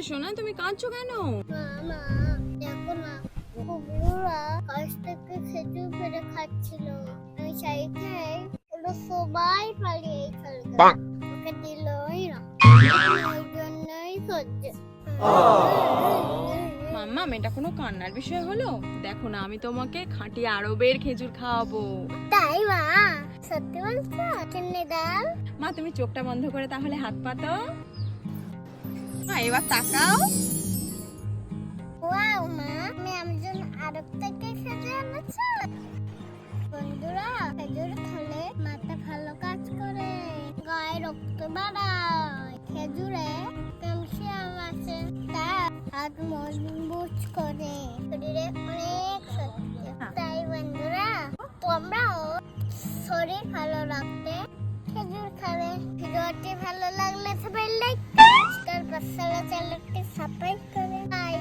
সোনা, তুমি কাঁদছো কেন? মা দেখো না, কুকুররা গাছ থেকে খেজুর পেড়ে খাচ্ছিল। আমি চাইতে ওরা সবাই পালিয়ে চলে গেল, ওকে দিলই না। ওই জন্যই করছে। মাম্মা, এটা কোনো কান্নার বিষয় হলো? দেখো না, আমি তোমাকে খাঁটি আরবের খেজুর খাওয়াবো। তাই মা? সত্যি বলছো? কিনে দাও। মা, তুমি চোখটা বন্ধ করে তাহলে হাত পাতো। মা, এবার তাকাও। ওয়াও মা, তুমি আমার জন্য আরব থেকে খেজুর এনেছো। বন্ধুরা, খেজুর খেলে মাথা ভালো কাজ করে, গায়ে রক্ত বাড়ায়। খেজুরে ক্যালসিয়াম আছে, তা হাত মজবুত করে, শরীরে অনেক শক্তি। তাই বন্ধুরা, তোমরাও শরীর ভালো রাখতে খেজুর খাবে। ভিডিওটি ভালো লাগলে সবাই লাইক, তারপর চ্যানেলটি সাবস্ক্রাইব করে। বাই।